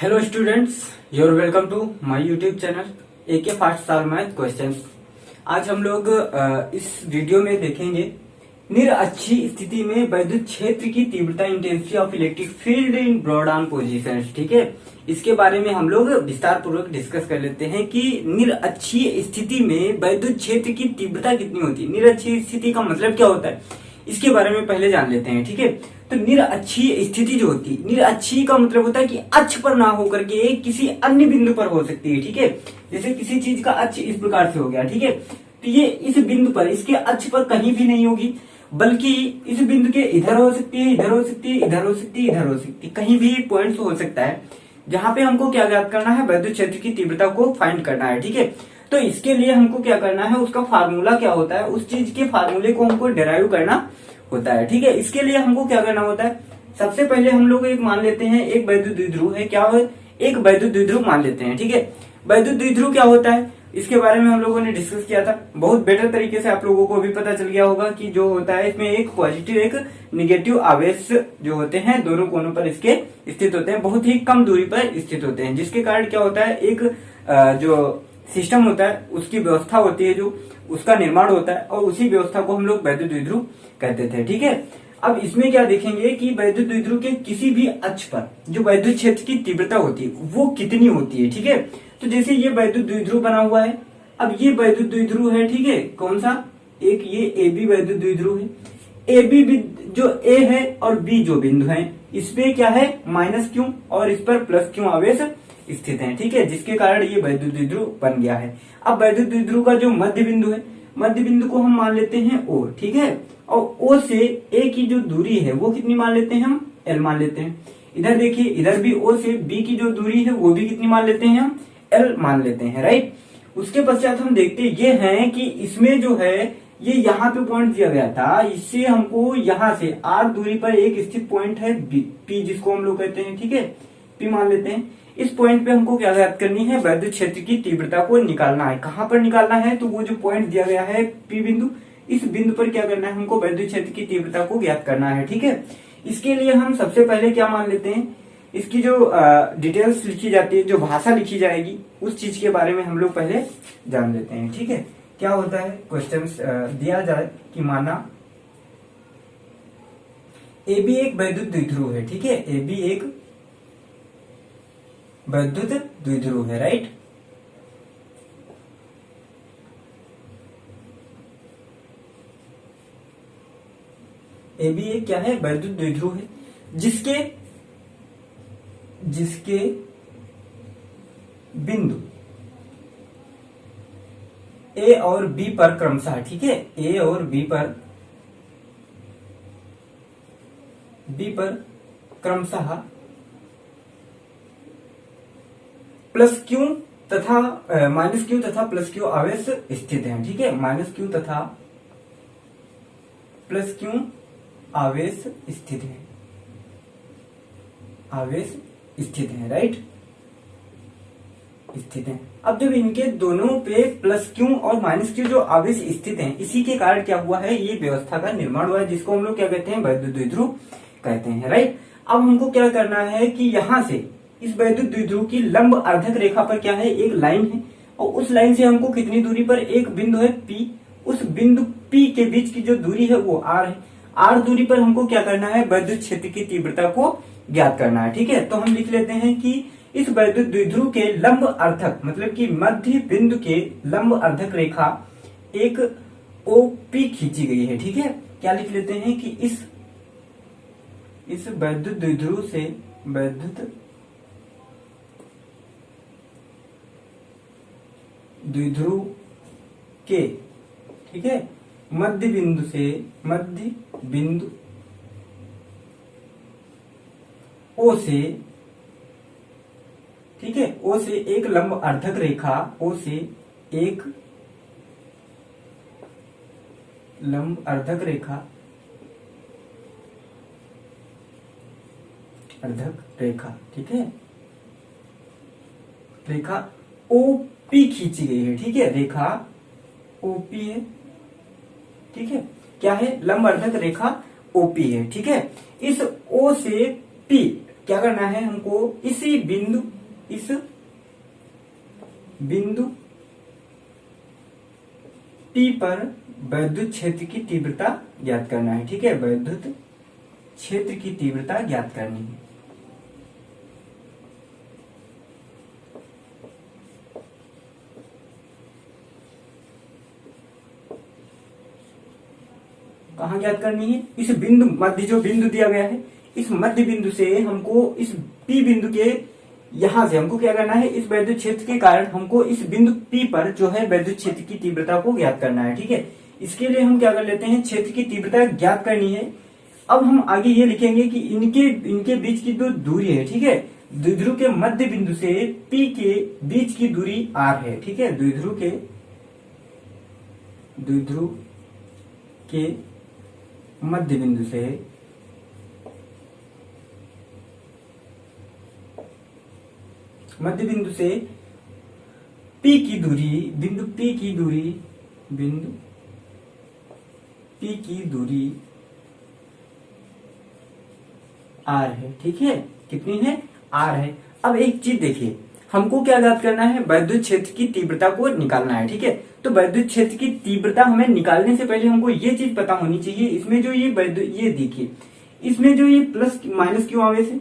Hello students, your welcome to my YouTube channel AK fast solve math questions. आज हम लोग इस video में देखेंगे निरअच्छी स्थिति में वैद्युत क्षेत्र की तीव्रता intensity of electric field in broad on positions. ठीक है, इसके बारे में हम लोग विस्तार पूर्वक डिस्कस कर लेते हैं कि निरअच्छी स्थिति में वैद्युत क्षेत्र की तीव्रता कितनी होती है। निरअच्छी स्थिति का मतलब क्या होता है, इसके बारे में पहले जान लेते हैं। ठीक है, तो निरअच्छी स्थिति जो होती है, निरअच्छी का मतलब होता है कि अक्ष पर ना होकर के किसी अन्य बिंदु पर हो सकती है। ठीक है, जैसे किसी चीज का अक्ष इस प्रकार से हो गया। ठीक है, तो ये इस बिंदु पर, इसके अक्ष पर कहीं भी नहीं होगी, बल्कि इस बिंदु के इधर हो सकती है, इधर हो सकती है, इधर हो सकती है, इधर हो सकती है, कहीं भी पॉइंट हो सकता है जहां पे हमको क्या ज्ञात करना है, वैद्युत क्षेत्र की तीव्रता को फाइंड करना है। ठीक है, तो इसके लिए हमको क्या करना है, उसका फार्मूला क्या होता है, उस चीज के फार्मूले को हमको डिराइव करना होता है। ठीक है, इसके लिए हमको क्या करना होता है, सबसे पहले हम लोग एक मान लेते हैं, एक वैद्युत द्विध्रुव है। क्या है, एक वैद्युत द्विध्रुव मान लेते हैं। ठीक है, वैद्युत द्विध्रुव क्या होता है, इसके बारे में हम लोगों ने डिस्कस किया था। बहुत बेटर तरीके से आप लोगों को भी पता चल गया होगा कि जो होता है इसमें एक पॉजिटिव एक निगेटिव आवेश जो होते हैं दोनों कोनों पर इसके स्थित होते हैं, बहुत ही कम दूरी पर स्थित होते हैं, जिसके कारण क्या होता है, एक जो सिस्टम होता है उसकी व्यवस्था होती है, जो उसका निर्माण होता है, और उसी व्यवस्था को हम लोग वैद्युत द्विध्रुव कहते थे। ठीक है, अब इसमें क्या देखेंगे कि वैद्युत द्विध्रुव के किसी भी अक्ष पर जो वैद्युत क्षेत्र की तीव्रता होती है वो कितनी होती है। ठीक है, तो जैसे ये वैद्युत द्विध्रुव बना हुआ है, अब ये वैद्युत द्विध्रुव है। ठीक है, कौन सा, एक ये AB वैद्युत द्विध्रुव है। AB जो A है और B जो बिंदु है, इसमें क्या है, माइनस क्यू और इस पर प्लस क्यू आवेश स्थित है। ठीक है, जिसके कारण ये वैद्युत द्विध्रुव बन गया है। अब वैद्युत द्विध्रुव का जो मध्य बिंदु है, मध्य बिंदु को हम मान लेते हैं O। ठीक है, और O से A की जो दूरी है वो कितनी मान लेते हैं, हम L मान लेते हैं। इधर देखिए, इधर भी O से B की जो दूरी है वो भी कितनी मान लेते हैं, हम L मान लेते हैं। राइट, उसके पश्चात हम देखते ये हैं कि इसमें जो है ये यहाँ पे पॉइंट दिया गया था, इससे हमको यहाँ से R दूरी पर एक स्थित पॉइंट है P, जिसको हम लोग कहते हैं। ठीक है, P मान लेते हैं। इस पॉइंट पे हमको क्या ज्ञात करनी है, वैद्युत क्षेत्र की तीव्रता को निकालना है। कहां पर निकालना है, तो वो जो पॉइंट दिया गया है P बिंदु, इस बिंदु पर क्या करना है, हमको वैद्युत क्षेत्र की तीव्रता को ज्ञात करना है। ठीक है, इसके लिए हम सबसे पहले क्या मान लेते हैं, इसकी जो डिटेल्स लिखी जाती है, जो भाषा लिखी जाएगी, उस चीज के बारे में हम लोग पहले जान लेते हैं। ठीक है, क्या होता है, क्वेश्चन दिया जाए कि माना AB एक वैद्युत द्विध्रुव है। ठीक है, AB एक वैद्युत द्विध्रुव है। राइट, AB एक क्या है, वैद्युत द्विध्रुव है, जिसके बिंदु A और B पर क्रमशः, ठीक है, A और B पर क्रमशः प्लस क्यू तथा माइनस क्यू तथा प्लस क्यू आवेश स्थित है। ठीक है, माइनस क्यू तथा प्लस क्यू आवेश स्थित है, आवेश स्थित है। राइट, स्थित है। अब जब इनके दोनों पे प्लस क्यू और माइनस क्यू जो आवेश स्थित हैं, इसी के कारण क्या हुआ है, ये व्यवस्था का निर्माण हुआ है, जिसको हम लोग क्या कहते हैं, वैद्युत द्विध्रुव कहते हैं। राइट, अब हमको क्या करना है कि यहां से इस वैद्युत द्विध्रुव की लंब अर्धक रेखा पर क्या है, एक लाइन है, और उस लाइन से हमको कितनी दूरी पर, एक बिंदु है P, उस बिंदु P के बीच की जो दूरी है वो R है। R दूरी पर हमको क्या करना है, वैद्युत क्षेत्र की तीव्रता को ज्ञात करना है। ठीक है, तो हम लिख लेते हैं कि इस वैद्युत द्विध्रुव के लंब अर्धक मतलब कि मध्य बिंदु के लंब अर्धक रेखा एक OP खींची गई है। ठीक है, क्या लिख लेते हैं कि इस वैद्युत द्विध्रुव से वैद्युत द्विध्रुव के, ठीक है, मध्य बिंदु O से, ठीक है, O से एक लंब अर्धक रेखा, O से एक लंब अर्धक रेखा, ठीक है, रेखा OP खींची गई है। ठीक है, रेखा OP है। ठीक है, क्या है, लंब अर्धक रेखा OP है। ठीक है, इस O से P क्या करना है हमको, इस बिंदु P पर वैद्युत क्षेत्र की तीव्रता ज्ञात करना है। ठीक है, वैद्युत क्षेत्र की तीव्रता ज्ञात करनी है। कहाँ ज्ञात करनी है, इस बिंदु मध्य, जो बिंदु दिया गया है, इस मध्य बिंदु से हमको इस P बिंदु के यहां से हमको क्या करना है, इस वैद्युत क्षेत्र के कारण हमको इस बिंदु P पर जो है वैद्युत क्षेत्र की तीव्रता को ज्ञात करना है। ठीक है, इसके लिए हम क्या कर लेते हैं, क्षेत्र की तीव्रता ज्ञात करनी है। अब हम आगे ये लिखेंगे कि इनके बीच की जो दूरी है, ठीक है, द्विध्रुव के मध्य बिंदु से P के बीच की दूरी R है। ठीक है, द्विध्रुव के मध्य बिंदु से P की दूरी, बिंदु P की दूरी R है। ठीक है, कितनी है, R है। अब एक चीज देखिए, हमको क्या ज्ञात करना है, वैद्युत क्षेत्र की तीव्रता को निकालना है। ठीक है, तो वैद्युत क्षेत्र की तीव्रता हमें निकालने से पहले हमको ये चीज पता होनी चाहिए, इसमें जो ये देखिए, इसमें जो ये प्लस माइनस क्यों आवेश है,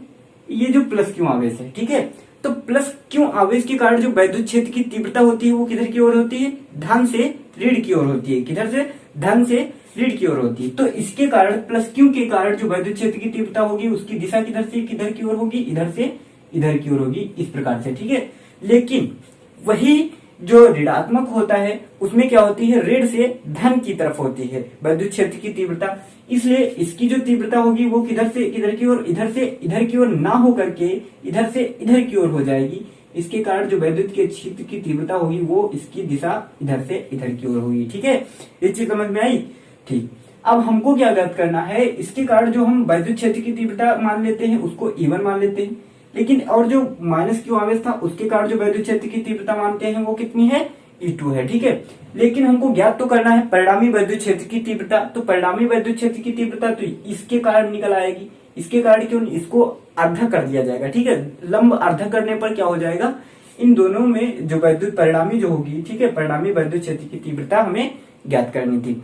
ये जो प्लस क्यों आवेश है। ठीक है, तो प्लस क्यों आवेश के कारण जो वैद्युत क्षेत्र की तीव्रता होती है वो किधर की ओर होती है, धन से ऋण की ओर होती है। किधर से, धन से ऋण की ओर होती है। तो इसके कारण प्लस क्यू के कारण जो वैद्युत क्षेत्र की तीव्रता होगी उसकी दिशा किधर से किधर की ओर होगी, इधर से इधर की ओर होगी, इस प्रकार से। ठीक है, लेकिन वही जो ऋणात्मक होता है उसमें क्या होती है, ऋण से धन की तरफ होती है वैद्युत क्षेत्र की तीव्रता। इसलिए इसकी जो तीव्रता होगी वो किधर से किधर की ओर, इधर से इधर की ओर ना हो करके इधर से इधर की ओर हो जाएगी। इसके कारण जो वैद्युत के क्षेत्र की तीव्रता होगी वो इसकी दिशा इधर से इधर की ओर होगी। ठीक है, ये चीज समझ में आई। ठीक, अब हमको क्या ज्ञात करना है, इसके कारण जो हम वैद्युत क्षेत्र की तीव्रता मान लेते हैं उसको E1 मान लेते हैं, लेकिन और जो माइनस क्यू आवेश था उसके कारण जो वैद्युत क्षेत्र की तीव्रता मानते हैं वो कितनी है, E2 है। ठीक है, लेकिन हमको ज्ञात तो करना है परिणामी वैद्युत क्षेत्र की तीव्रता। तो परिणामी वैद्युत क्षेत्र की तीव्रता तो इसके कारण निकल आएगी। इसके कारण क्यों, इसको अर्धा कर दिया जाएगा। ठीक है, लंब अर्धा करने पर क्या हो जाएगा, इन दोनों में जो वैद्युत परिणामी जो होगी, ठीक है, परिणामी वैद्युत क्षेत्र की तीव्रता हमें ज्ञात करनी थी।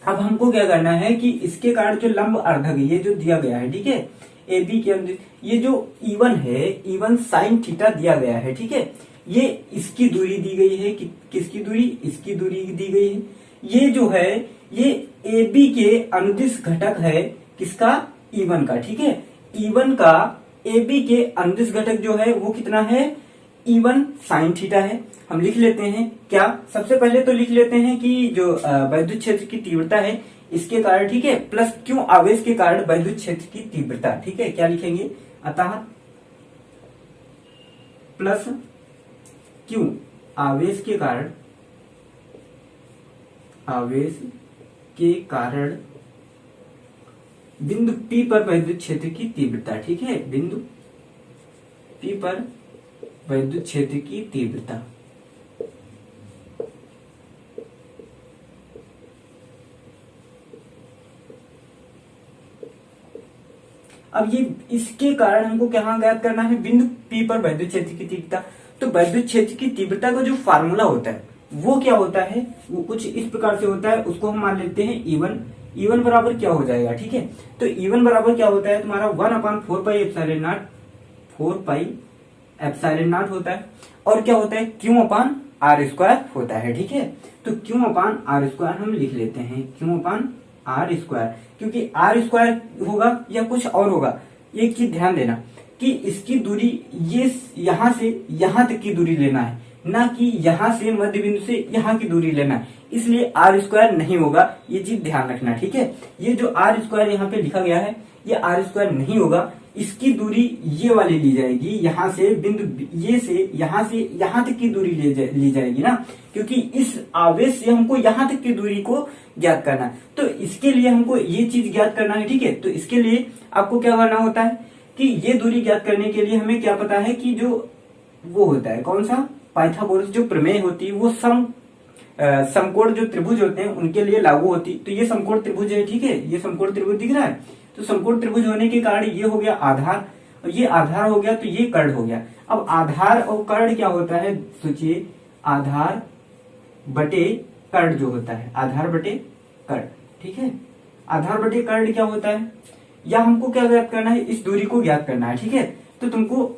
अब हमको क्या करना है कि इसके कारण जो लंब अर्धक ये जो दिया गया है, ठीक है, ए बी के अंदर ये जो E1 है, E1 साइन थीटा दिया गया है। ठीक है, ये इसकी दूरी दी गई है, किसकी दूरी, इसकी दूरी दी गई है। ये जो है ये ए बी के अनुदिश घटक है, किसका, E1 का। ठीक है, E1 का ए बी के अनुदिश घटक जो है वो कितना है, E1 साइन थीटा है। हम लिख लेते हैं क्या, सबसे पहले तो लिख लेते हैं कि जो वैद्युत क्षेत्र की तीव्रता है इसके कारण, ठीक है, प्लस क्यों आवेश के कारण वैद्युत क्षेत्र की तीव्रता। ठीक है, क्या लिखेंगे, अतः प्लस क्यों आवेश के कारण बिंदु P पर वैद्युत क्षेत्र की तीव्रता। ठीक है, बिंदु P पर वैद्युत क्षेत्र की तीव्रता। अब ये इसके कारण हमको क्या ज्ञात करना है, बिंदु P पर वैद्युत क्षेत्र की तीव्रता। तो वैद्युत क्षेत्र की तीव्रता का जो फार्मूला होता है वो क्या होता है, वो कुछ इस प्रकार से होता है। उसको हम मान लेते हैं E1। E1 बराबर क्या हो जाएगा, ठीक है, तो E1 बराबर क्या होता है तुम्हारा 1/4 pi epsilon not, 4 pi epsilon not होता है। और क्या होता है, Q/R² होता है। ठीक है, तो Q/R² हम लिख लेते हैं, Q/R², क्योंकि R² होगा या कुछ और होगा। एक चीज ध्यान देना कि इसकी दूरी ये यहां से यहां तक की दूरी लेना है, ना कि यहां से मध्य बिंदु से यहां की दूरी लेना है, इसलिए R² नहीं होगा, ये चीज ध्यान रखना। ठीक है, ये जो R² यहाँ पे लिखा गया है ये R² नहीं होगा, इसकी दूरी ये वाली ली जाएगी, यहाँ से बिंदु ये से यहाँ तक की दूरी ली जाएगी ना, क्योंकि इस आवेश से हमको यहाँ तक की दूरी को ज्ञात करना है। तो इसके लिए हमको ये चीज ज्ञात करना है। ठीक है, तो इसके लिए आपको क्या करना होता है कि ये दूरी ज्ञात करने के लिए हमें क्या पता है कि जो वो होता है कौन सा, पाइथागोरस जो प्रमेय होती है वो समकोण जो त्रिभुज होते हैं उनके लिए लागू होती। तो ये समकोण त्रिभुज है। ठीक है, ये समकोण त्रिभुज दिख रहा है, तो समकोण त्रिभुज होने के कारण ये हो गया आधार, और ये आधार हो गया तो ये कर्ण हो गया। अब आधार और कर्ण क्या होता है, सोचिए, आधार बटे कर्ण जो होता है, आधार बटे कर्ण, ठीक है। आधार बटे कर्ण क्या होता है, या हमको क्या ज्ञात करना है, इस दूरी को ज्ञात करना है, ठीक है। तो तुमको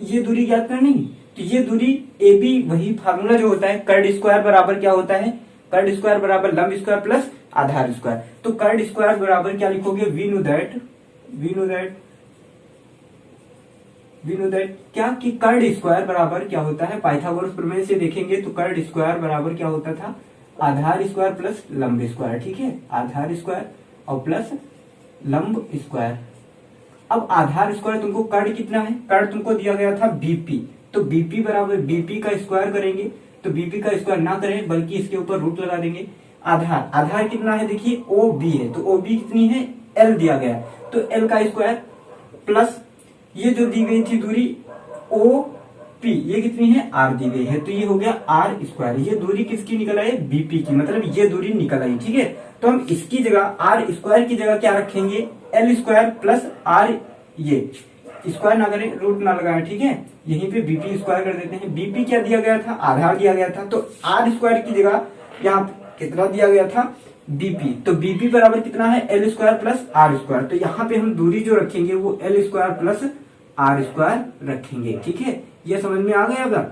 ये दूरी ज्ञात करनी, तो ये दूरी ए बी, वही फार्मूला जो होता है, कर्ण स्क्वायर बराबर क्या होता है, कर्ण स्क्वायर बराबर लंब स्क्वायर प्लस आधार स्क्वायर। तो कर्ण स्क्वायर बराबर क्या लिखोगे, वी नो दैट क्या कि कर्ण स्क्वायर बराबर क्या होता है, पाइथागोरस प्रमेय से देखेंगे तो कर्ण स्क्वायर बराबर क्या होता था, आधार स्क्वायर प्लस लंब स्क्वायर, ठीक है। आधार स्क्वायर और प्लस लंब स्क्वायर। अब आधार स्क्वायर तुमको कर्ण कितना है, कर्ण तुमको दिया गया था बीपी, तो बीपी बराबर बीपी का स्क्वायर करेंगे, तो बीपी का स्क्वायर ना करें बल्कि इसके ऊपर रूट लगा देंगे। आधार, आधार कितना है देखिए, ओ बी है, तो ओ बी कितनी है, एल दिया गया, तो एल का स्क्वायर प्लस ये जो दी गई थी दूरी ओ पी, ये कितनी है, आर दी गई है, तो ये हो गया आर स्क्वायर। ये दूरी किसकी निकल आई, बीपी की, मतलब ये दूरी निकल आई, ठीक है। तो हम इसकी जगह आर स्क्वायर की जगह क्या रखेंगे, एल स्क्वायर प्लस आर, ये स्क्वायर ना करें, रूट ना लगाएं, ठीक है। यहीं पे बीपी स्क्वायर कर देते हैं। बीपी क्या दिया गया था, आधार दिया गया था, तो आर स्क्वायर की जगह यहाँ कितना दिया गया था, बीपी, तो बीपी बराबर कितना है, L square plus are square. तो यहाँ पे हम दूरी जो रखेंगे वो L square plus are square रखेंगे, ठीक है। ये समझ में आ गया अगर,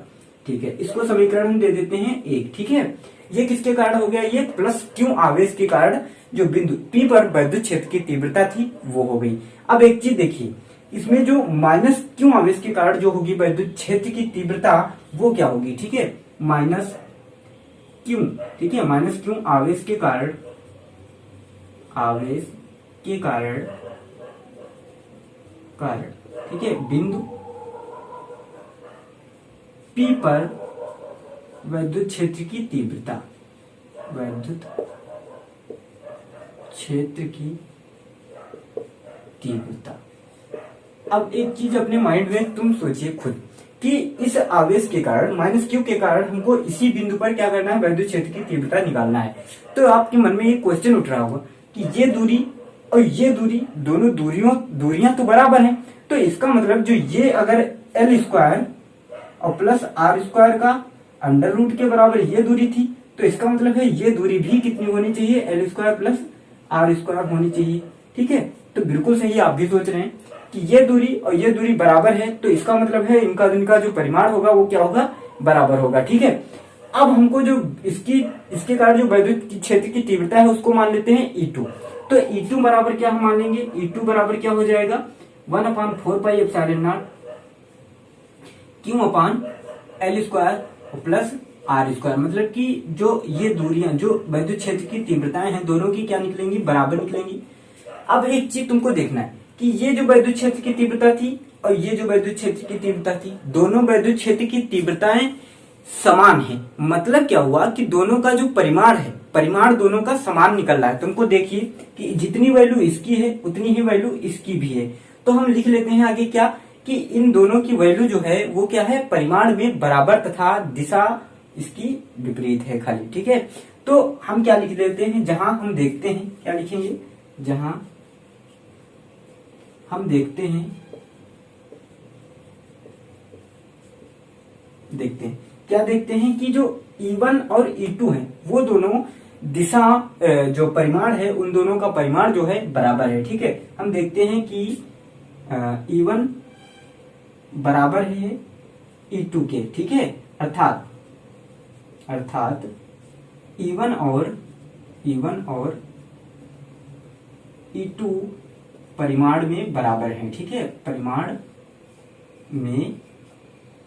ठीक है। इसको समीकरण हम दे देते हैं 1, ठीक है। ये किसके कारण हो गया, ये प्लस क्यू आवेश के कारण जो बिंदु P पर विद्युत क्षेत्र की तीव्रता थी वो हो गई। अब एक चीज देखिए, इसमें जो माइनस क्यू आवेश के कारण जो होगी विद्युत क्षेत्र की तीव्रता वो क्या होगी, ठीक है, माइनस क्यू, ठीक है, माइनस क्यू आवेश के कारण, आवेश के कारण, ठीक है, बिंदु P पर विद्युत क्षेत्र की तीव्रता, विद्युत क्षेत्र की तीव्रता। अब एक चीज अपने माइंड में तुम सोचिए खुद कि इस आवेश के कारण, माइनस क्यू के कारण हमको इसी बिंदु पर क्या करना है, विद्युत क्षेत्र की तीव्रता निकालना है। तो आपके मन में ये क्वेश्चन उठ रहा होगा कि ये दूरी और ये दूरी, दोनों दूरियां तो बराबर हैं, तो इसका मतलब जो ये अगर एल स्क्वायर और प्लस आर स्क्वायर का अंडर रूट के बराबर ये दूरी थी, तो इसका मतलब है ये दूरी भी कितनी होनी चाहिए, L square plus are square होनी चाहिए, ठीक है। तो बिल्कुल सही आप भी सोच रहे हैं कि ये दूरी और ये दूरी बराबर है, तो इसका मतलब है इनका जो परिमाण होगा वो क्या होगा, बराबर होगा, ठीक है। अब हमको जो इसके कारण जो विद्युत क्षेत्र की तीव्रता है उसको मान लेते हैं E2। तो E2 बराबर क्या हम मान लेंगे, E2 बराबर क्या हो जाएगा, 1/4πε0 q upon l square plus are square. मतलब कि जो ये दूरियां, जो विद्युत क्षेत्र की तीव्रताएं हैं, दोनों की क्या निकलेंगी, बराबर निकलेंगी। अब एक चीज तुमको देखना है कि ये जो विद्युत क्षेत्र की तीव्रता थी और ये जो विद्युत क्षेत्र की तीव्रता थी, दोनों विद्युत क्षेत्र की तीव्रताएं समान है। मतलब क्या हुआ कि दोनों का जो परिमाण है, परिमाण दोनों का समान निकल रहा है। तुमको देखिए कि जितनी वैल्यू इसकी है उतनी ही वैल्यू इसकी भी है। तो हम लिख लेते हैं आगे क्या कि इन दोनों की वैल्यू जो है वो क्या है, परिमाण में बराबर तथा दिशा इसकी विपरीत है खाली, ठीक है। तो हम क्या लिख देते हैं, जहां हम देखते हैं, क्या लिखेंगे, जहां हम देखते हैं क्या देखते हैं कि जो E1 और E2 है वो दोनों दिशा, जो परिमाण है उन दोनों का परिमाण जो है बराबर है, ठीक है। हम देखते हैं कि E1 बराबर है E2 के, ठीक है। अर्थात E1 और E2 परिमाण में बराबर है, ठीक है, परिमाण में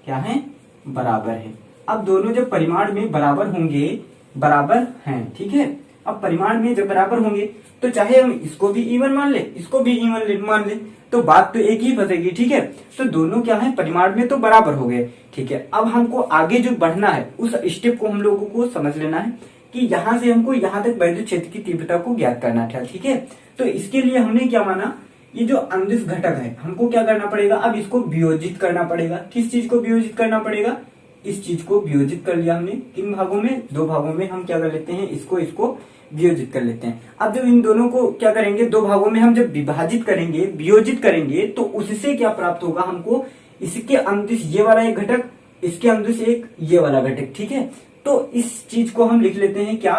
क्या है, बराबर है। अब दोनों जब परिमाण में बराबर होंगे, बराबर हैं, ठीक है। अब परिमाण में जब बराबर होंगे तो चाहे हम इसको भी E1 मान ले, इसको भी E1 मान ले, तो बात तो एक ही फंसेगी, ठीक है। तो दोनों क्या है, परिमाण में तो बराबर हो गए, ठीक है। अब हमको आगे जो बढ़ना है उस स्टेप को हम लोगों को समझ लेना है कि यहाँ से हमको यहाँ तक विद्युत क्षेत्र की तीव्रता को ज्ञात करना था, ठीक है। तो इसके लिए हमने क्या माना, ये जो अंदिश घटक है हमको क्या करना पड़ेगा, अब इसको वियोजित करना पड़ेगा। किस चीज को वियोजित करना पड़ेगा, इस चीज को वियोजित कर लिया हमने किन भागों में, दो भागों में हम क्या कर लेते हैं, इसको वियोजित कर लेते हैं। अब जब इन दोनों को क्या करेंगे, दो भागों में हम जब विभाजित करेंगे, वियोजित करेंगे, तो उससे क्या प्राप्त होगा हमको, इसके अनुदिश ये वाला एक घटक, इसके अनुदिश एक ये वाला घटक, ठीक है। तो इस चीज को हम लिख लेते हैं क्या,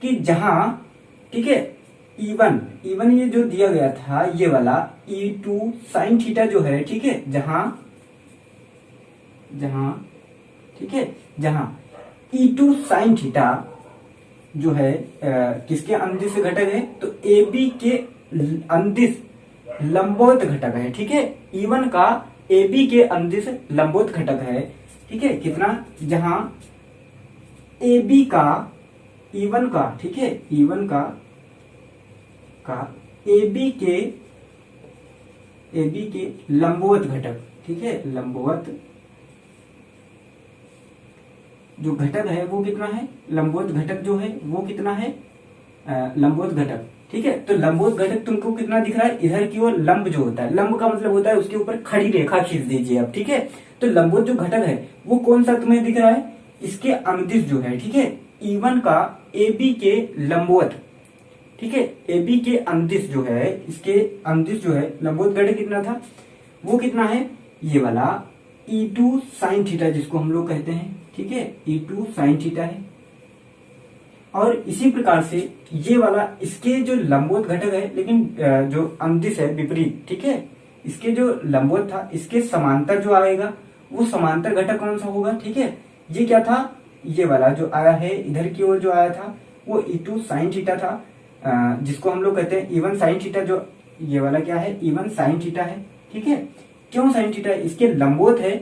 कि जहां, ठीक है, E1 ये जो दिया गया था ये वाला E2 साइन थीटा जो है, ठीक है, जहां ठीक है, जहां E2 साइन थीटा जो है किसके अनुदिश घटक है, तो AB के अनुदिश लंबवत घटक है, ठीक है। E1 का AB के अनुदिश लंबवत घटक है, ठीक है। कितना, जहां AB का E1 का, ठीक है, E1 का AB के लंबवत घटक, ठीक है, लंबवत जो घटक है वो कितना है, लंबवत घटक जो है वो कितना है, लंबवत घटक, ठीक है। तो लंबवत घटक तुमको कितना दिख रहा है, इधर की ओर लंब जो होता है, लंब का मतलब होता है उसके ऊपर खड़ी रेखा खींच दीजिए आप, ठीक है। तो लंबवत जो घटक है वो कौन सा तुम्हें दिख रहा है, इसके अनुदिश जो है, ठीक है, E1 का AB के लंबवत, ठीक है, AB के अनुदिश जो है, इसके अनुदिश जो है लंबवत घटक कितना था, वो कितना है, ये वाला E2 साइन थीटा जिसको हम लोग कहते हैं, ठीक है, E2 साइन थीटा है। और इसी प्रकार से ये वाला इसके जो लंबवत घटक है, लेकिन जो अनुदिश है विपरीत, ठीक है, इसके जो लंबवत था इसके समांतर जो आएगा वो समांतर घटक कौन सा होगा, ठीक है। ये क्या था, ये वाला जो आया है इधर की ओर जो आया था वो E2 साइन थीटा था, जिसको हम लोग कहते हैं E1 साइन थीटा, जो ये वाला क्या है, E1 साइन थीटा है, ठीक है। क्यों साइन थीटा है, इसके लंबवत है।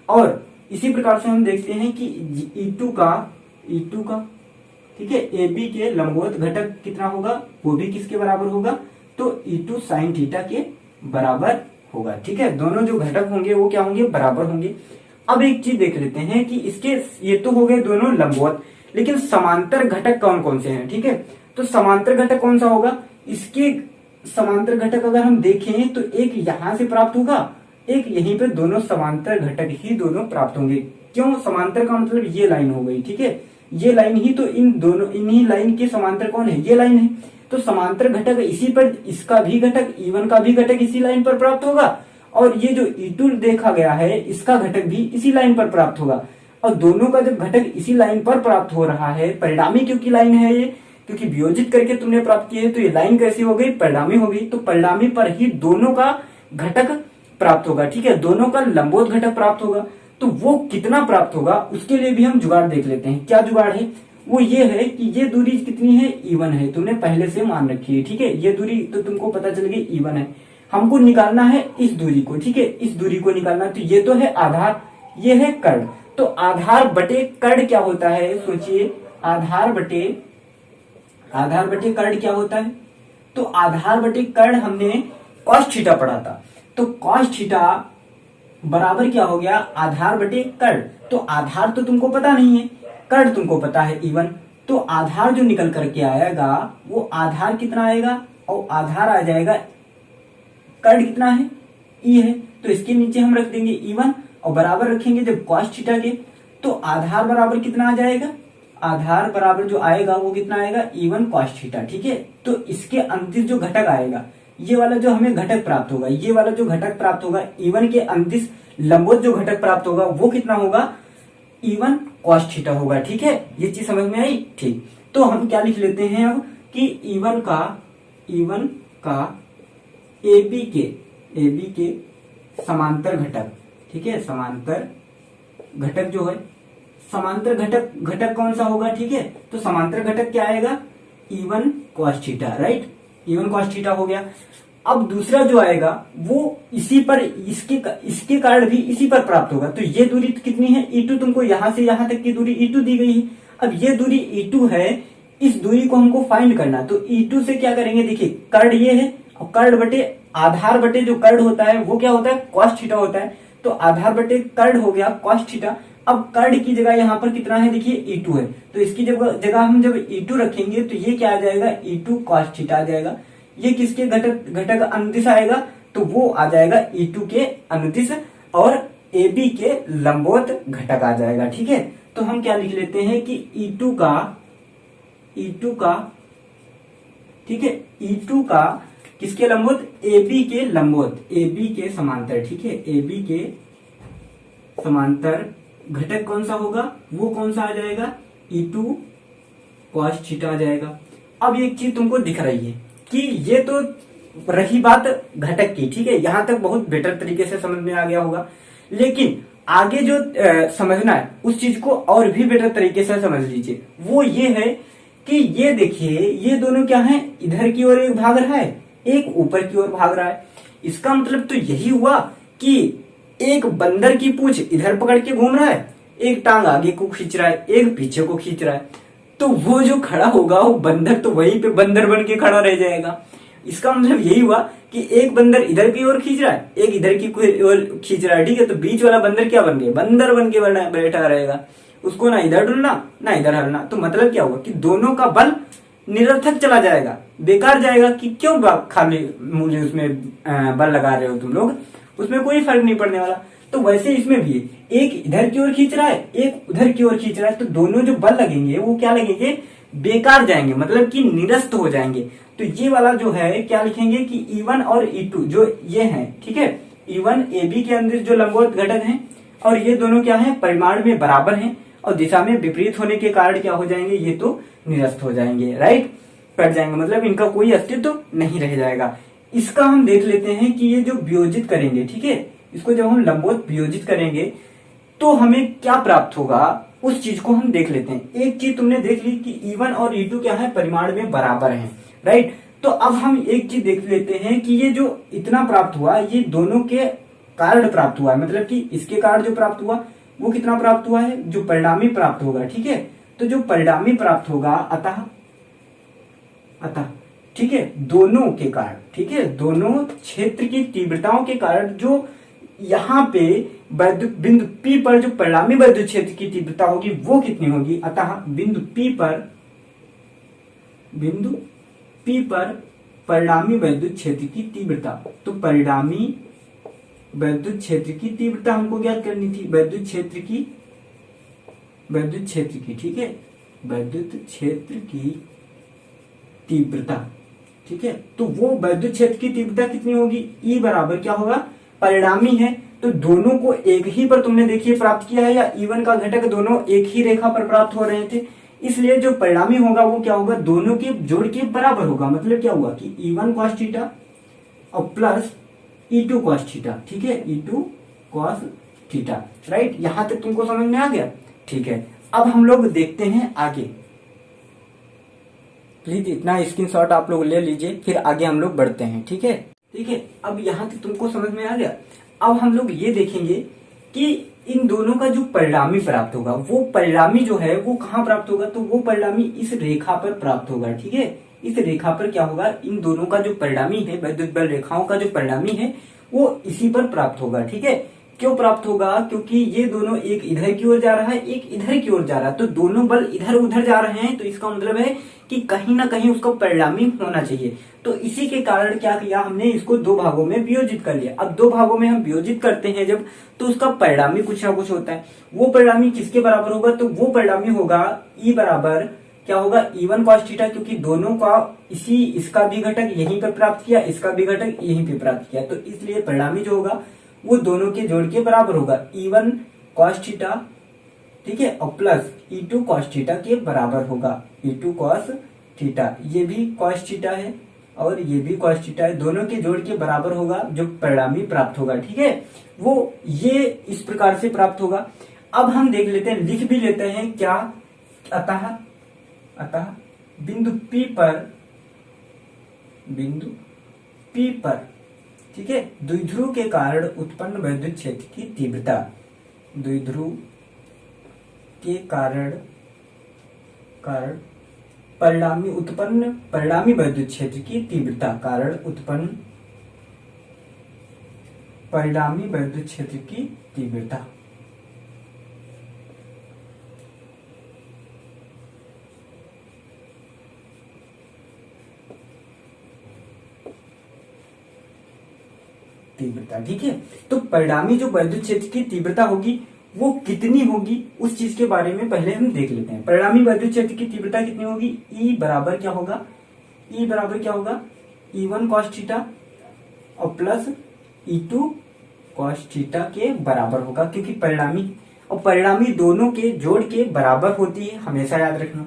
और इसी प्रकार से हम देखते हैं कि E2 का ठीक है, AB के लंबवत घटक कितना होगा, वो भी किसके बराबर होगा, तो E2 साइन थीटा के बराबर होगा, ठीक है। दोनों जो घटक होंगे वो क्या होंगे, बराबर होंगे। अब एक चीज देख लेते हैं कि इसके ये तो हो गए दोनों लंबवत, लेकिन समांतर घटक कौन कौन से हैं, ठीक है। तो समांतर घटक कौन सा होगा, इसके समांतर घटक अगर हम देखें तो एक यहां से प्राप्त होगा, एक यहीं पे, दोनों समांतर घटक ही दोनों प्राप्त होंगे। क्यों, समांतर का मतलब ये लाइन हो गई, ठीक है, ये लाइन ही, तो इन दोनों, इन्हीं लाइन के समांतर कौन है, ये लाइन है। तो समांतर घटक इसी पर, इसका भी घटक E1 का भी घटक इसी लाइन पर प्राप्त होगा, और ये जो E2 देखा गया है इसका घटक भी इसी लाइन पर प्राप्त होगा। और दोनों का जब घटक इसी लाइन पर प्राप्त हो रहा है, परिणामी क्योंकि लाइन है ये, क्योंकि वियोजित करके तुमने प्राप्त किए है, तो ये लाइन कैसी हो गई, परिणामी हो गई। तो परिणामी पर ही दोनों का घटक प्राप्त होगा, ठीक है, दोनों का लंबवत घटक प्राप्त होगा। तो वो कितना प्राप्त होगा उसके लिए भी हम जुगाड़ देख लेते हैं। क्या जुगाड़ है, वो ये है कि ये दूरी कितनी है, E1 है, तुमने पहले से मान रखी है, ठीक है। ये दूरी तो तुमको पता चल गई E1 है, हमको निकालना है इस दूरी को, ठीक है, इस दूरी को निकालना। तो ये तो है आधार, ये है कर्ण। तो आधार बटे कर्ण क्या होता है, सोचिए, आधार बटे कर्ण क्या होता है, तो आधार बटे कर्ण हमने कॉस थीटा पढ़ा था। तो कॉस थीटा बराबर क्या हो गया, आधार बटे कर्ण। तो आधार तो तुमको पता नहीं है, कर्ण तुमको पता है E1। तो आधार जो निकल करके आएगा वो आधार कितना आएगा, और आधार आ जाएगा, कर्ण कितना है, E है, तो इसके नीचे हम रख देंगे E1 और बराबर रखेंगे जब कॉस थीटा के, तो आधार बराबर कितना आ जाएगा, आधार बराबर जो आएगा वो कितना आएगा, E1 कॉस थीटा, ठीक है। तो इसके अनुदिश जो घटक आएगा, ये वाला जो हमें घटक प्राप्त होगा, ये वाला जो घटक प्राप्त होगा, E1 के अनुदिश लंबवत जो घटक प्राप्त होगा वो कितना होगा, E1 कॉस थीटा होगा, ठीक है। ये चीज समझ में आई, ठीक। तो हम क्या लिख लेते हैं अब कि E1 का AB के समांतर घटक, ठीक है, समांतर घटक जो है, समांतर घटक कौन सा होगा, ठीक है। तो समांतर घटक क्या आएगा, E1 cos theta, right, E1 cos theta हो गया। अब दूसरा जो आएगा वो इसी पर, इसके कारण भी इसी पर प्राप्त होगा। तो ये दूरी कितनी है, E2, तुमको यहां से यहां तक की दूरी E2 दी गई है। अब ये दूरी E2 है, इस दूरी को हमको फाइंड करना। तो E2 से क्या करेंगे, देखिए कर्ण ये है, और कर्ण बटे आधार बटे जो कर्ण होता है वो क्या होता है, कॉस थीटा होता है। तो आधार बटे कर्ण हो गया कॉस थीटा। अब कर्ण की जगह यहाँ पर कितना है, देखिए E2 है, तो इसकी जगह हम जब E2 रखेंगे तो ये क्या आ जाएगा, E2 कॉस थीटा आ जाएगा। ये किसके घटक अनुदिश आएगा, तो वो आ जाएगा E2 के अनुदिश, और ए बी के लंबवत घटक आ जाएगा। ठीक है, तो हम क्या लिख लेते हैं कि E2 का ठीक है, E2 का किसके लंबवत, ए बी के लंबवत, ए बी के समांतर। ठीक है, ए बी के समांतर घटक कौन सा होगा, वो कौन सा आ जाएगा, E2 cos थीटा आ जाएगा। अब एक चीज तुमको दिख रही है कि ये तो रही बात घटक की। ठीक है, यहां तक बहुत बेटर तरीके से समझ में आ गया होगा, लेकिन आगे जो समझना है उस चीज को और भी बेटर तरीके से समझ लीजिए। वो ये है कि ये देखिए, ये दोनों क्या है, इधर की ओर एक भाग रहा है, एक ऊपर की ओर भाग रहा है। इसका मतलब तो यही हुआ कि एक बंदर की पूंछ इधर पकड़ के घूम रहा है, एक टांग आगे को खींच रहा है, एक पीछे को खींच रहा है। तो वो जो खड़ा होगा वो बंदर तो वहीं पे बंदर बन के खड़ा रह जाएगा। इसका मतलब यही हुआ कि एक बंदर इधर की ओर खींच रहा है, एक इधर की ओर खींच रहा है। ठीक है, तो बीच वाला बंदर क्या बन गया, बंदर बन के बैठा रहेगा, उसको ना इधर डुलना ना इधर हलना। तो मतलब क्या होगा कि दोनों का बल निरर्थक चला जाएगा, बेकार जाएगा। कि क्यों खाली मुझे उसमें बल लगा रहे हो तुम लोग, उसमें कोई फर्क नहीं पड़ने वाला। तो वैसे इसमें भी एक इधर की ओर खींच रहा है, एक उधर की ओर खींच रहा है, तो दोनों जो बल लगेंगे वो क्या लगेंगे, बेकार जाएंगे, मतलब कि निरस्त हो जाएंगे। तो ये वाला जो है क्या लिखेंगे कि E1 और E2 जो ये हैं, ठीक है, E1 AB के अंदर जो लंबवत घटक हैं, और ये दोनों क्या है, परिमाण में बराबर हैं और दिशा में विपरीत होने के कारण क्या हो जाएंगे, ये तो निरस्त हो जाएंगे, राइट, कट जाएंगे, मतलब इनका कोई अस्तित्व नहीं रह जाएगा। इसका हम देख लेते हैं कि ये जो वियोजित करेंगे, ठीक है, इसको जब हम लंबवत वियोजित करेंगे तो हमें क्या प्राप्त होगा, उस चीज को हम देख लेते हैं। एक चीज तुमने देख ली कि E1 और E2 क्या है, परिमाण में बराबर हैं, राइट। तो अब हम एक चीज देख लेते हैं कि ये जो इतना प्राप्त हुआ, ये दोनों के कारण प्राप्त हुआ है, मतलब कि इसके कारण जो प्राप्त हुआ वो कितना प्राप्त हुआ है, जो परिणामी प्राप्त होगा। ठीक है, तो जो परिणामी प्राप्त होगा अतः ठीक है, दोनों के कारण, ठीक है, दोनों क्षेत्र की तीव्रताओं के कारण जो यहाँ पे बिंदु P पर जो परिणामी वैद्युत क्षेत्र की तीव्रता होगी वो कितनी होगी, अतः बिंदु P पर परिणामी वैद्युत क्षेत्र की तीव्रता। तो परिणामी वैद्युत क्षेत्र की तीव्रता हमको ज्ञात करनी थी, वैद्युत क्षेत्र की, ठीक है, वैद्युत क्षेत्र की तीव्रता, ठीक है। तो वो वैद्युत क्षेत्र की तीव्रता कितनी होगी, E बराबर क्या होगा, परिणामी है तो दोनों को एक ही पर तुमने देखिए प्राप्त किया है, या E1 का घटक दोनों एक ही रेखा पर प्राप्त हो रहे थे, इसलिए जो परिणामी होगा वो क्या होगा, दोनों के जोड़ के बराबर होगा। मतलब क्या हुआ कि E1 cos थीटा और प्लस E2 cos थीटा, ठीक है, E2 cos थीटा, राइट। यहां तक तुमको समझ में आ गया, ठीक है। अब हम लोग देखते हैं आगे, प्लीज इतना स्क्रीनशॉट आप लोग ले लीजिए, फिर आगे हम लोग बढ़ते हैं, ठीक है। अब यहां तक तुमको समझ में आ गया। अब हम लोग ये देखेंगे कि इन दोनों का जो परिणामी प्राप्त होगा, वो परिणामी जो है वो कहाँ प्राप्त होगा, तो वो परिणामी इस रेखा पर प्राप्त होगा, ठीक है। इस रेखा पर क्या होगा, इन दोनों का जो परिणामी है, विद्युत बल रेखाओं का जो परिणामी है वो इसी पर प्राप्त होगा, ठीक है। क्यों प्राप्त होगा, क्योंकि ये दोनों एक इधर की ओर जा रहा है, एक इधर की ओर जा रहा है, तो दोनों बल इधर उधर जा रहे हैं, तो इसका मतलब है कि कहीं ना कहीं उसका परिणामी होना चाहिए। तो इसी के कारण क्या किया हमने, इसको दो भागों में वियोजित कर लिया। अब दो भागों में हम वियोजित करते हैं जब, तो उसका परिणामी कुछ ना कुछ होता है। वो परिणामी किसके बराबर होगा, तो वो परिणामी होगा E बराबर क्या होगा, E1 cos थीटा, क्योंकि दोनों का इसका भी घटक यहीं पर प्राप्त किया, इसका भी घटक यहीं पे प्राप्त किया, तो इसलिए परिणामी जो होगा वो दोनों के जोड़ के बराबर होगा, E1 cos थीटा, ठीक है, और प्लस E2 cos थीटा के बराबर होगा, E2 cos थीटा, ये भी cos थीटा है और ये भी cos थीटा है, दोनों के जोड़ के बराबर होगा जो परिणामी प्राप्त होगा, ठीक है, वो ये इस प्रकार से प्राप्त होगा। अब हम देख लेते हैं, लिख भी लेते हैं क्या, अतः बिंदु P पर, ठीक है, द्विध्रुव के कारण उत्पन्न वैद्युत क्षेत्र की तीव्रता, द्विध्रुव के कारण परिणामी वैद्युत क्षेत्र की तीव्रता, कारण उत्पन्न परिणामी वैद्युत क्षेत्र की तीव्रता। तीव्रता। ठीक है, तो परिणामी जो वैद्युत क्षेत्र की तीव्रता होगी वो कितनी होगी उस चीज के बारे में पहले हम देख लेते हैं। परिणामी वैद्युत क्षेत्र की तीव्रता कितनी होगी? ई बराबर क्या होगा? ई बराबर क्या होगा? E1 cos थीटा और प्लस E2 cos थीटा के बराबर होगा, क्योंकि परिणामी दोनों के जोड़ के बराबर होती है, हमेशा याद रखना।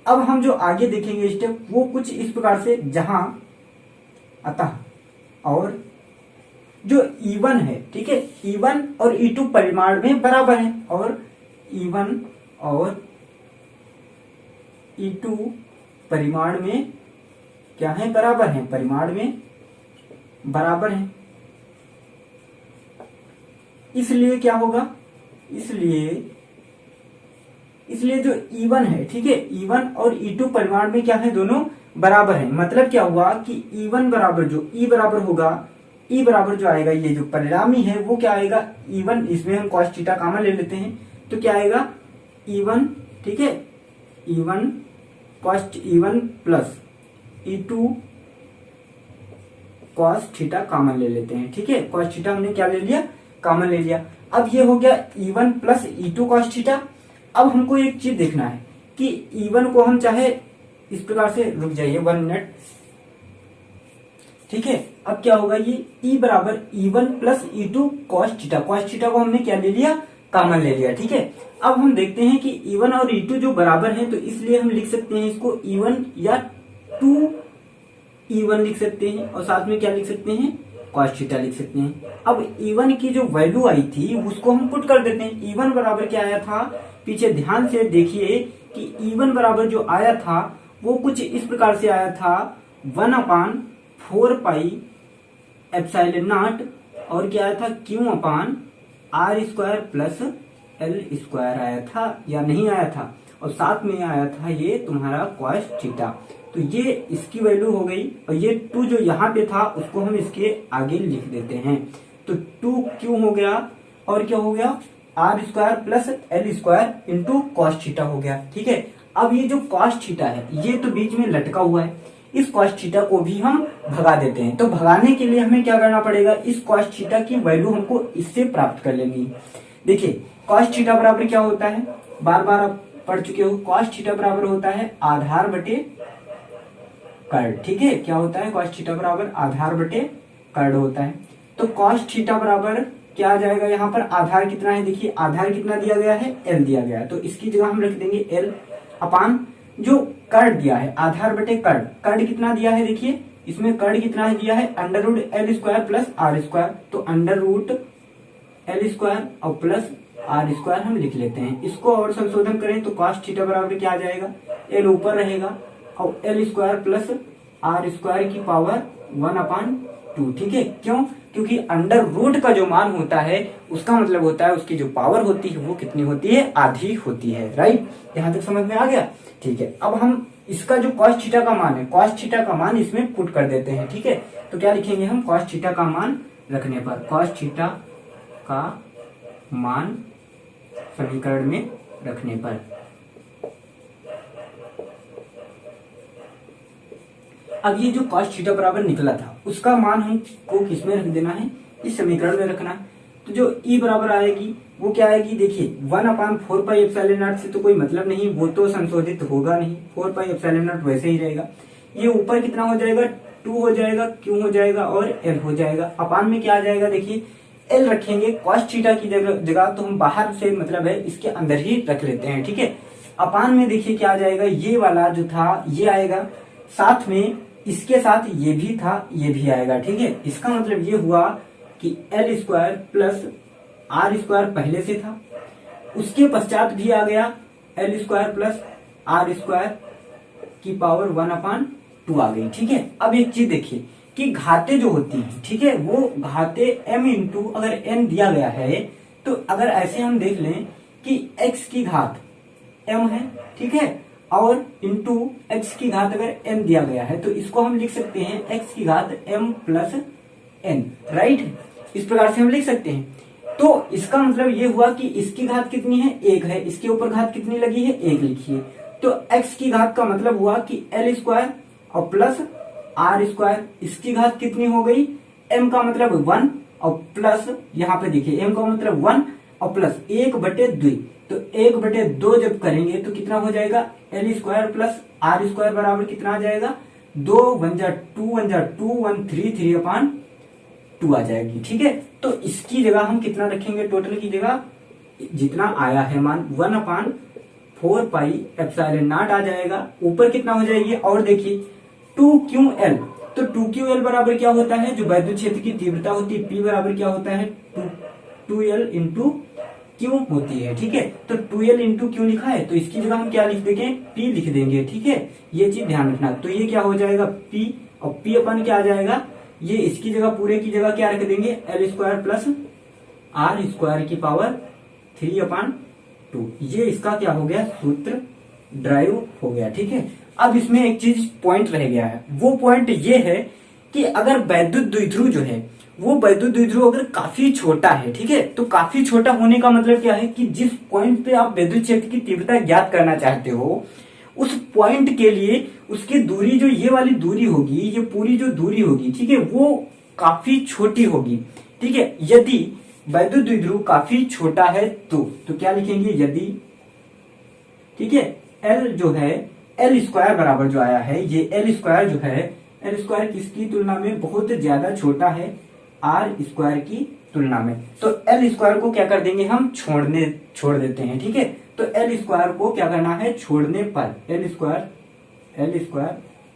अब हम जो आगे देखेंगे स्टेप वो कुछ इस प्रकार से, जहां अतः और जो E1 है, ठीक है, E1 और E2 परिमाण में बराबर है, और E1 और E2 परिमाण में क्या है? बराबर है, परिमाण में बराबर है। इसलिए क्या होगा? इसलिए जो E1 है, ठीक है, E1 और E2 परिमाण में क्या है? दोनों बराबर है। मतलब क्या हुआ कि E1 बराबर जो E बराबर होगा, E बराबर जो आएगा, ये जो परिणामी है वो क्या आएगा? E1, इसमें हम cos थीटा कॉमन ले लेते हैं, तो क्या आएगा? E1, ठीक है, E1 plus E2 cos theta common ले लेते हैं। ठीक है, cos थीटा हमने क्या ले लिया? कॉमन ले लिया। अब ये हो गया E1 plus E2 cos theta. अब हमको एक चीज देखना है कि E1 को हम चाहे इस प्रकार से, रुक जाइए 1 मिनट, ठीक है। अब क्या होगा? ये E बराबर E1 plus E2 cos theta को हमने क्या ले लिया? कॉमन ले लिया। ठीक है, अब हम देखते हैं कि E1 और E2 जो बराबर हैं, तो इसलिए हम लिख सकते हैं इसको E1 या 2E1 लिख सकते हैं, और साथ में क्या लिख सकते हैं? cos थीटा लिख सकते हैं। अब E1 की जो वैल्यू आई थी उसको हम पुट कर देते हैं। E1 बराबर क्या आया था? पीछे ध्यान से देखिए कि E1 बराबर जो आया था वो कुछ इस प्रकार से आया था, 1/4 पाई एप्सिलॉन नॉट, और क्या आया था? Q/r² प्लस L² आया था या नहीं आया था, और साथ में आया था ये तुम्हारा cos थीटा। तो ये इसकी वैल्यू हो गई, और ये 2 जो यहाँ पे था उसको हम इसके आगे लिख देते हैं। तो 2Q हो गया, और क्या हो गया? R² plus L² into cos theta हो गया। ठीक है, अब ये जो cos थीटा है ये तो बीच में लटका हुआ है, इस cos थीटा को भी हम भगा देते हैं। तो भगाने के लिए हमें क्या करना पड़ेगा? इस cos थीटा की वैल्यू हमको इससे प्राप्त कर लेनी। देखिए cos थीटा बराबर क्या होता है? बार बार आप पढ़ चुके हो, cos थीटा बराबर होता है आधार बटे कर्ण। ठीक है, क्या होता है? cos थीटा बराबर आधार बटे कर्ण होता है। तो cos थीटा बराबर क्या आ जाएगा? यहाँ पर आधार कितना है? देखिए आधार कितना दिया गया है? L दिया गया है, तो इसकी जगह हम रख देंगे L अपान जो कर्ण दिया है, आधार बटे कर्ण। कर्ण कितना दिया है? देखिए इसमें कर्ण कितना दिया है? √L² प्लस R², तो √L² और प्लस R² हम लिख लेते हैं। इसको और संशोधन करें तो cos थीटा बराबर क्या आ जाएगा? L ऊपर रहेगा और L² प्लस R² की पावर 1/2। ठीक है, क्यों? क्योंकि √ का जो मान होता है उसका मतलब होता है उसकी जो पावर होती है वो कितनी होती है? आधी होती है। राइट, यहां तक समझ में आ गया? ठीक है, अब हम इसका जो cos थीटा का मान है, cos थीटा का मान इसमें पुट कर देते हैं। ठीक है, तो क्या लिखेंगे हम? cos थीटा का मान रखने पर, cos थीटा का मान समीकरण में रखने पर, अब ये जो cos थीटा बराबर निकला था उसका मान हमको किसमें रख देना है? इस समीकरण में रखना है। तो जो E बराबर आएगी वो क्या आएगी? देखिए 1/4 पाई एप्सिलॉन नॉट से तो कोई मतलब नहीं, वो तो संशोधित होगा नहीं, 4 पाई एप्सिलॉन नॉट वैसे ही रहेगा। ये ऊपर कितना हो जाएगा? 2 हो जाएगा, Q हो जाएगा और L हो जाएगा। अपान में क्या आ जाएगा? देखिए L रखेंगे cos थीटा की जगह, तो हम बाहर से मतलब है इसके अंदर ही रख लेते हैं। ठीक है, अपान में देखिए क्या आ जाएगा? ये वाला जो था ये आएगा, साथ में इसके साथ ये भी था, ये भी आएगा। ठीक है, इसका मतलब ये हुआ कि L² प्लस R² पहले से था, उसके पश्चात भी आ गया L² प्लस R² की पावर 1/2 आ गई। ठीक है, अब एक चीज देखिए कि घाते जो होती है, ठीक है, वो घाते m इंटू अगर n दिया गया है, तो अगर ऐसे हम देख लें कि x की घात m है, ठीक है, और इंटू x की घात अगर n दिया गया है, तो इसको हम लिख सकते हैं x की घात m प्लस n। राइट, इस प्रकार से हम लिख सकते हैं। तो इसका मतलब ये हुआ कि इसकी घात कितनी है? 1 है, इसके ऊपर घात कितनी लगी है? 1 लिखिए। तो x की घात का मतलब हुआ कि L² और प्लस R², इसकी घात कितनी हो गई? m का मतलब 1 और प्लस यहाँ पे देखिए m का मतलब 1 और प्लस 1/2। तो 1/2 जब करेंगे तो कितना हो जाएगा, L² प्लस R² बराबर कितना आ जाएगा, 2 1 जा 2 1 जा 2 1 3 3/2 आ जाएगी। ठीक है, तो इसकी जगह हम कितना रखेंगे, टोटल की जगह जितना आया है मान 1/4πε0 आ जाएगा। ऊपर कितना हो जाएगी, और देखिए 2QL, तो 2QL बराबर क्या होता है, जो वैद्युत क्षेत्र की तीव्रता होती है P बराबर क्या होता है, 2L इंटू क्यू होती है। ठीक है, तो 2L इंटू क्यू लिखा है, तो इसकी जगह हम क्या लिख देंगे, P लिख देंगे। ठीक है, ये चीज ध्यान रखना। तो ये क्या हो जाएगा P, और P अपन क्या आ जाएगा, ये इसकी जगह पूरे की जगह क्या रख देंगे, L² प्लस R² की पावर 3/2। ये इसका क्या हो गया, सूत्र ड्राइव हो गया। ठीक है, अब इसमें एक चीज पॉइंट रह गया है, वो पॉइंट ये है कि अगर वैद्युत द्विध्रुव जो है, वो वैद्युत द्विध्रुव अगर काफी छोटा है, ठीक है, तो काफी छोटा होने का मतलब क्या है कि जिस पॉइंट पे आप वैद्युत क्षेत्र की तीव्रता ज्ञात करना चाहते हो, उस पॉइंट के लिए उसकी दूरी, जो ये वाली दूरी होगी, ये पूरी जो दूरी होगी, ठीक है, वो काफी छोटी होगी। ठीक है, यदि वैद्युत द्विध्रुव काफी छोटा है तो क्या लिखेंगे, यदि, ठीक है, L जो है L² बराबर जो आया है, ये L² जो है, L² किसकी तुलना में बहुत ज्यादा छोटा है, R² की तुलना में। तो L² को क्या कर देंगे हम, छोड़ देते हैं। ठीक है, तो L² को क्या करना है, छोड़ने पर, L²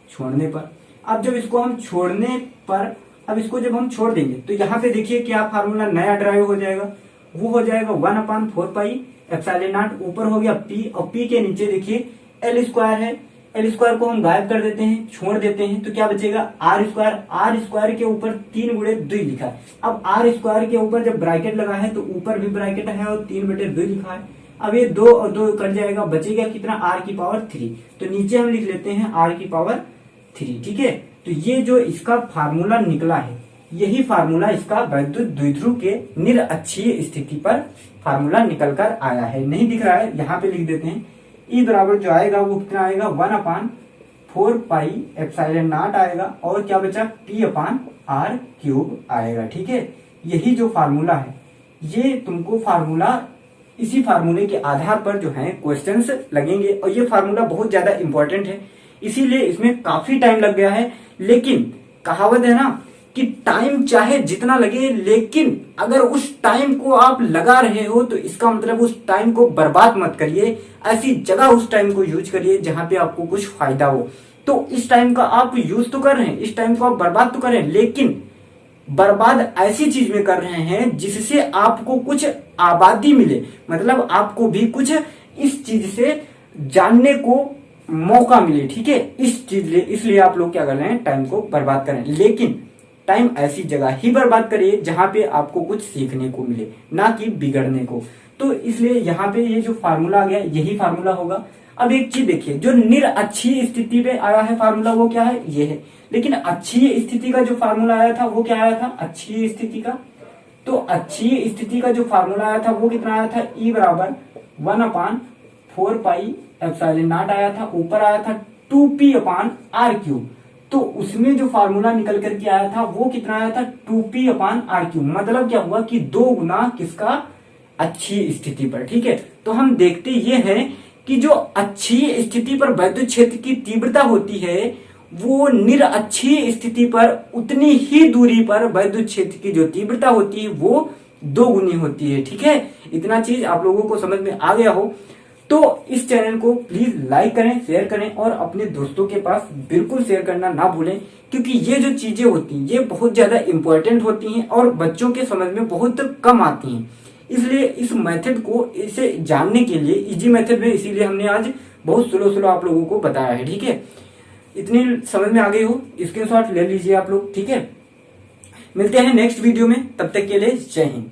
छोड़ने पर। अब जब इसको हम छोड़ने पर, अब इसको जब हम छोड़ देंगे तो यहाँ पे देखिए क्या फार्मूला नया ड्राइव हो जाएगा, वो हो जाएगा 1/4πε0। ऊपर हो गया P, और P के नीचे देखिए L² है, L² को हम गायब कर देते हैं, छोड़ देते हैं, तो क्या बचेगा, R² के ऊपर 3/2 लिखा है। अब R² के ऊपर जब ब्रैकेट लगा है तो ऊपर भी ब्रैकेट है और 3/2 लिखा है। अब ये 2 और 2 कट जाएगा, बचेगा कितना, R⁻3। तो नीचे हम लिख लेते हैं R⁻3। ठीक है, तो ये जो इसका फार्मूला निकला है, यही फार्मूला इसका वैद्युत द्विध्रुव के निरअक्षीय स्थिति पर फार्मूला निकल कर आया है। नहीं दिख रहा है, यहाँ पे लिख देते हैं। E बराबर जो आएगा वो कितना आएगा, 1/4πε0 आएगा, और क्या बचा, P/R³ आएगा। ठीक है, यही जो फार्मूला है, ये तुमको फार्मूला, इसी फार्मूले के आधार पर जो है क्वेश्चंस लगेंगे, और ये फार्मूला बहुत ज्यादा इंपॉर्टेंट है, इसीलिए इसमें काफी टाइम लग गया है। लेकिन कहावत है ना कि टाइम चाहे जितना लगे, लेकिन अगर उस टाइम को आप लगा रहे हो तो इसका मतलब उस टाइम को बर्बाद मत करिए, ऐसी जगह उस टाइम को यूज करिए जहां पे आपको कुछ फायदा हो। तो इस टाइम का आप यूज तो कर रहे हैं, इस टाइम को आप बर्बाद तो कर रहे हैं, लेकिन बर्बाद ऐसी चीज में कर रहे हैं जिससे आपको कुछ आबादी मिले, मतलब आपको भी कुछ इस चीज से जानने को मौका मिले। ठीक है, इस चीज इसलिए आप लोग क्या कर रहे हैं, टाइम को बर्बाद कर रहे हैं, लेकिन टाइम ऐसी जगह ही बर्बाद करिए जहां पे आपको कुछ सीखने को मिले, ना कि बिगड़ने को। तो इसलिए यहाँ पे ये जो फार्मूला आ गया, यही फार्मूला होगा। अब एक चीज देखिए, जो निरअक्षीय स्थिति पे आया है फार्मूला, वो क्या है, ये है। लेकिन अक्षीय स्थिति का जो फार्मूला आया था वो क्या आया था, अक्षीय स्थिति का। तो अक्षीय स्थिति का जो फार्मूला आया था वो कितना आया था, E बराबर 1/4πε0 आया था, ऊपर आया था 2P/R³। तो उसमें जो फार्मूला निकल करके आया था वो कितना आया था, 2P/R³। मतलब क्या हुआ कि 2 गुना किसका, अक्षीय स्थिति पर। ठीक है, तो हम देखते ये है कि जो अक्षीय स्थिति पर वैद्युत क्षेत्र की तीव्रता होती है, वो निरअक्षीय स्थिति पर उतनी ही दूरी पर वैद्युत क्षेत्र की जो तीव्रता होती है वो 2 गुनी होती है। ठीक है, इतना चीज आप लोगों को समझ में आ गया हो तो इस चैनल को प्लीज लाइक करें, शेयर करें, और अपने दोस्तों के पास बिल्कुल शेयर करना ना भूलें, क्योंकि ये जो चीजें होती हैं ये बहुत ज्यादा इंपॉर्टेंट होती हैं और बच्चों के समझ में बहुत कम आती हैं। इसलिए इस मेथड को, इसे जानने के लिए इजी मेथड में, इसीलिए हमने आज बहुत स्लो आप लोगों को बताया है। ठीक है, इतनी समझ में आ गई हो, स्क्रीनशॉट ले लीजिए आप लोग। ठीक है, मिलते हैं नेक्स्ट वीडियो में, तब तक के लिए जय हिंद।